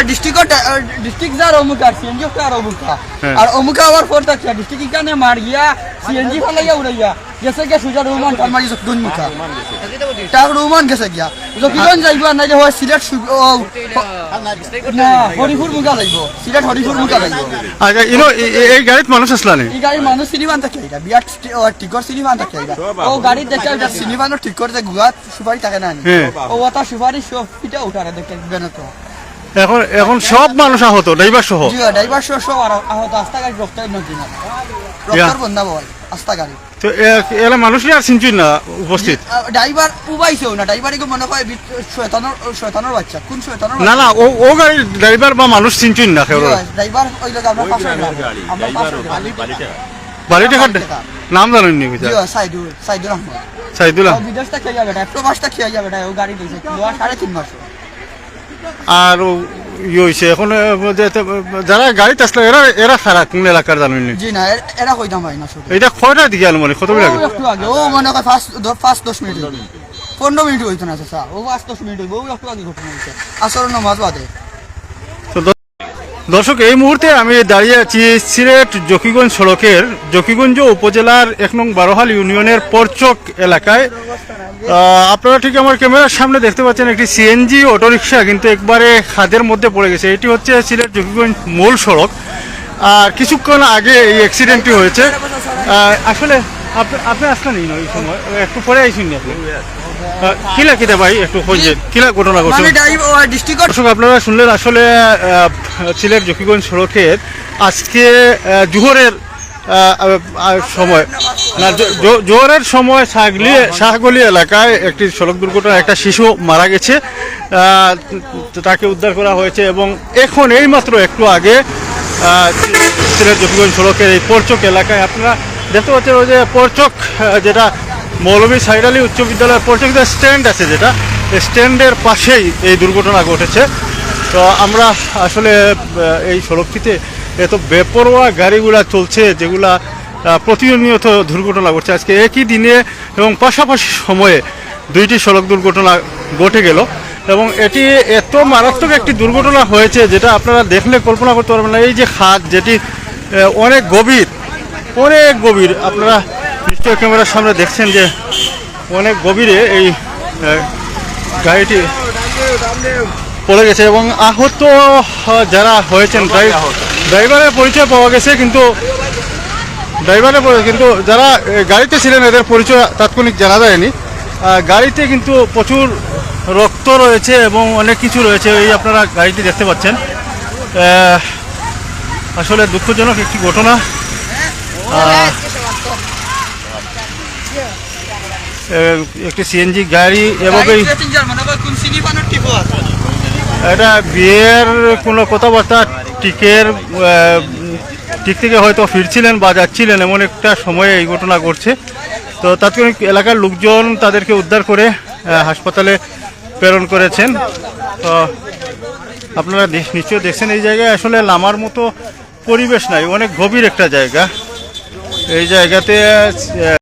District যার অমুকা CNG আর অমুকা আর অমুকা আবার four থাকছে ডিস্ট্রিক্ট ইকানে মার গিয়া সিএনজি ফালাইয়া উড়াইয়া গেছে গে সুজা রহমান কালমারি জকিগঞ্জ মুখা তার রহমান গেছে গিয়া জকিগঞ্জ যাইব আর নাইলে হয় সিলেট না হরিপুর মুখা যাইব সিলেট হরিপুর মুখা যাইব। আচ্ছা এই গাড়িত মানুষ আসলা নি? এই গাড়ির মানুষ সিনিমান থাকে এটা বিয়ার টিকর সিনিমান থাকে এটা ও গাড়ি দেখে এটা সিনিমানো ঠিক করে যে গুয়া সুপারি থাকে না ও ওটা সুপারি সব পিটা উঠারে দেখে বেনতো এখন সব মানুষ আহত ড্রাইভার সহ? জি ড্রাইভার সহ সব আহত আস্তা গাড়ি রক্তের নদী না রক্তর বন্ধা বল আস্তা গাড়ি তো এলা মানুষই আর চিনছুই না উপস্থিত? ড্রাইভার উবাইছেও না ড্রাইভারই মনে হয় শয়তানের বাচ্চা কোন শয়তানের না না ও গাড়ির ড্রাইভার বা মানুষ চিনছুই না কেউ? ড্রাইভার ওই লোক আমরা পাশে আমরা বালিটাকার নাম জানেন নি? সাইদুল আহমদ সাইদুল বিদেশটা খেয়ে যাবে প্রবাসটা খেয়ে যাবে ও গাড়ি দিয়েছে 3.5 মাস। আর হয়েছে এখন যারা গাড়িতে আসলে এরা খারাপ কোন এলাকার জানেন নি? জি না এরা কইতাম ভাই না শুধু এটা কয়টা দিকে আলো মানে কত লাগে? একটু আগে ও মনে হয় 5-10 মিনিট 15 মিনিট হইতো না স্যার ও 5-10 মিনিট হইব ও একটু আগে ঘটনা হয়েছে আসর নামাজ বাদে। দর্শক এই মুহূর্তে আমি দাঁড়িয়ে আছি সিলেট জকিগঞ্জ সড়কের জকিগঞ্জ উপজেলার 1 নং বারোহাল ইউনিয়নের পরচক এলাকায়। আপনারা ঠিক আমার ক্যামেরার সামনে দেখতে পাচ্ছেন একটি সিএনজি অটোরিকশা কিন্তু একবারে খাদের মধ্যে পড়ে গেছে। এটি হচ্ছে সিলেট জকিগঞ্জ মূল সড়ক। আর কিছুক্ষণ আগে এই অ্যাক্সিডেন্টটি হয়েছে। আসলে আপনি আসলেন এই সময় একটু পরে আইসুন নি আপনি? কিলা কিতা ভাই একটু খোঁজেন কিলা ঘটনা ঘটছে? দর্শক আপনারা শুনলেন আসলে সিলেট জকিগঞ্জ সড়কের আজকে জোহরের সময় না জোহরের সময় শাহগলি এলাকায় একটি সড়ক দুর্ঘটনা একটা শিশু মারা গেছে। তাকে উদ্ধার করা হয়েছে এবং এখন এইমাত্র একটু আগে সিলেট জকিগঞ্জ সড়কের এই পরচক এলাকায় আপনারা দেখতে পাচ্ছেন ওই যে পরচক যেটা মৌলভী সাইদ আলী উচ্চ বিদ্যালয়ের পরচক যে স্ট্যান্ড আছে যেটা স্ট্যান্ডের পাশেই এই দুর্ঘটনা ঘটেছে। তো আমরা আসলে এই সড়কটিতে এত বেপরোয়া গাড়িগুলা চলছে যেগুলা প্রতিনিয়ত দুর্ঘটনা ঘটছে। আজকে একই দিনে এবং পাশাপাশি সময়ে দুইটি সড়ক দুর্ঘটনা ঘটে গেল এবং এটি এত মারাত্মক একটি দুর্ঘটনা হয়েছে যেটা আপনারা দেখলে কল্পনা করতে পারবেন না। এই যে খাদ যেটি অনেক গভীর আপনারা নিশ্চয় ক্যামেরার সামনে দেখছেন যে অনেক গভীরে এই গাড়িটি পড়ে গেছে এবং আহত যারা হয়েছেন ড্রাইভারের পরিচয় পাওয়া গেছে কিন্তু যারা গাড়িতে ছিলেন এদের পরিচয় তাৎক্ষণিক জানা যায়নি। গাড়িতে কিন্তু প্রচুর রক্ত রয়েছে এবং অনেক কিছু রয়েছে এই আপনারা গাড়িটি দেখতে পাচ্ছেন। আসলে দুঃখজনক একটি ঘটনা। একটি সিএনজি গাড়ি এভাবেই এটা বিয়ের কোনো কথাবার্তা ঠিক থেকে হয়তো ফিরছিলেন বা যাচ্ছিলেন এমন একটা সময়ে এই ঘটনা ঘটছে। তো তাৎক্ষণিক এলাকার লোকজন তাদেরকে উদ্ধার করে হাসপাতালে প্রেরণ করেছেন। তো আপনারা নিশ্চয়ই দেখছেন এই জায়গায় আসলে নামার মতো পরিবেশ নাই, অনেক গভীর একটা জায়গা। এই জায়গাতে